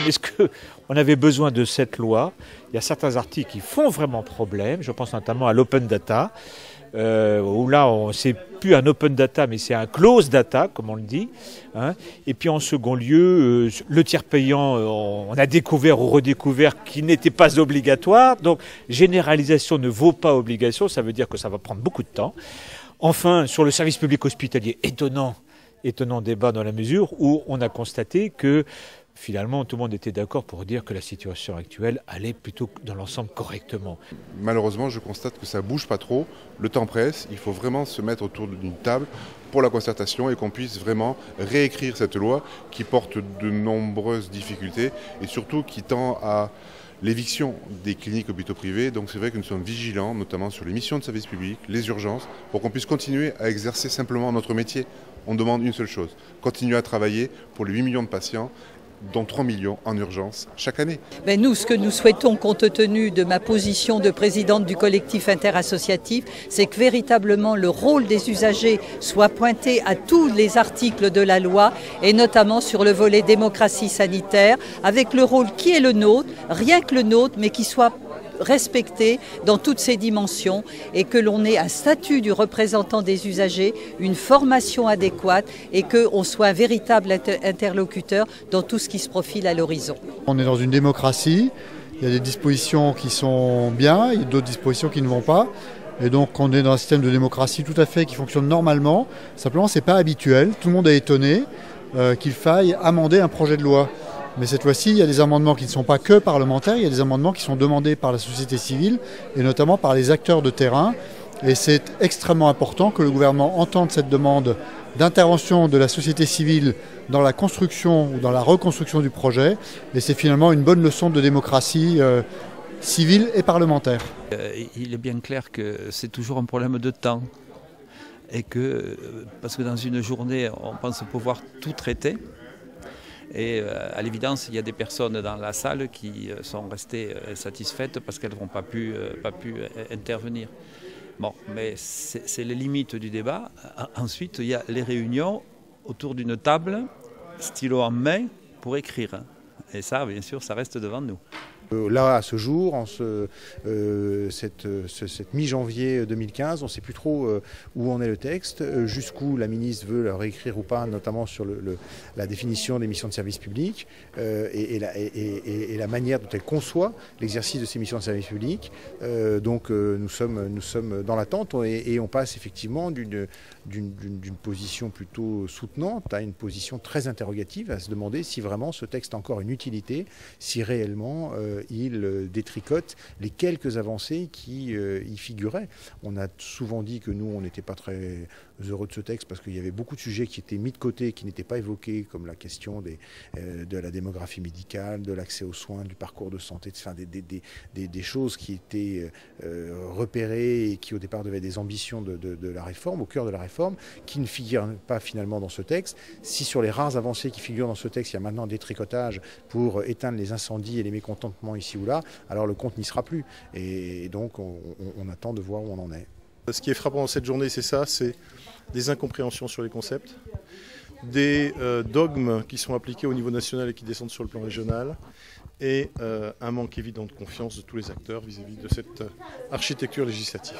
est-ce qu'on avait besoin de cette loi? Il y a certains articles qui font vraiment problème, je pense notamment à l'open data, où là, c'est plus un open data, mais c'est un close data, comme on le dit. Hein. Et puis en second lieu, le tiers payant, on a découvert ou redécouvert qu'il n'était pas obligatoire. Donc généralisation ne vaut pas obligation, ça veut dire que ça va prendre beaucoup de temps. Enfin, sur le service public hospitalier, étonnant débat dans la mesure où on a constaté que finalement, tout le monde était d'accord pour dire que la situation actuelle allait plutôt dans l'ensemble correctement. Malheureusement, je constate que ça ne bouge pas trop. Le temps presse. Il faut vraiment se mettre autour d'une table pour la concertation et qu'on puisse vraiment réécrire cette loi qui porte de nombreuses difficultés et surtout qui tend à l'éviction des cliniques hôpitaux privés. Donc c'est vrai que nous sommes vigilants, notamment sur les missions de service public, les urgences, pour qu'on puisse continuer à exercer simplement notre métier. On demande une seule chose, continuer à travailler pour les 8 millions de patients, dont 3 millions en urgence chaque année. Mais nous, ce que nous souhaitons, compte tenu de ma position de présidente du collectif interassociatif, c'est que véritablement le rôle des usagers soit pointé à tous les articles de la loi et notamment sur le volet démocratie sanitaire, avec le rôle qui est le nôtre, rien que le nôtre, mais qui soit respecté dans toutes ses dimensions et que l'on ait un statut du représentant des usagers, une formation adéquate et qu'on soit un véritable interlocuteur dans tout ce qui se profile à l'horizon. On est dans une démocratie, il y a des dispositions qui sont bien, il y a d'autres dispositions qui ne vont pas. Et donc on est dans un système de démocratie tout à fait qui fonctionne normalement. Simplement, ce n'est pas habituel. Tout le monde est étonné qu'il faille amender un projet de loi. Mais cette fois-ci, il y a des amendements qui ne sont pas que parlementaires, il y a des amendements qui sont demandés par la société civile et notamment par les acteurs de terrain. Et c'est extrêmement important que le gouvernement entende cette demande d'intervention de la société civile dans la construction ou dans la reconstruction du projet. Et c'est finalement une bonne leçon de démocratie civile et parlementaire. Il est bien clair que c'est toujours un problème de temps. Et que, parce que dans une journée, on pense pouvoir tout traiter. Et à l'évidence, il y a des personnes dans la salle qui sont restées satisfaites parce qu'elles n'ont pas pu intervenir. Bon, mais c'est les limites du débat. Ensuite, il y a les réunions autour d'une table, stylo en main, pour écrire. Et ça, bien sûr, ça reste devant nous. Là, à ce jour, en cette mi-janvier 2015, on ne sait plus trop où en est le texte, jusqu'où la ministre veut le réécrire ou pas, notamment sur la définition des missions de service public et la manière dont elle conçoit l'exercice de ces missions de service public. Donc nous sommes dans l'attente et on passe effectivement d'une position plutôt soutenante à une position très interrogative, à se demander si vraiment ce texte a encore une utilité, si réellement il détricote les quelques avancées qui y figuraient. On a souvent dit que nous, on n'était pas très heureux de ce texte parce qu'il y avait beaucoup de sujets qui étaient mis de côté, qui n'étaient pas évoqués, comme la question de la démographie médicale, de l'accès aux soins, du parcours de santé, enfin, des choses qui étaient repérées et qui au départ devaient être des ambitions de la réforme, au cœur de la réforme, qui ne figurent pas finalement dans ce texte. Si sur les rares avancées qui figurent dans ce texte, il y a maintenant des tricotages pour éteindre les incendies et les mécontentements ici ou là, alors le compte n'y sera plus. Et donc on attend de voir où on en est. Ce qui est frappant dans cette journée, c'est ça, c'est des incompréhensions sur les concepts, des dogmes qui sont appliqués au niveau national et qui descendent sur le plan régional, et un manque évident de confiance de tous les acteurs vis-à-vis de cette architecture législative.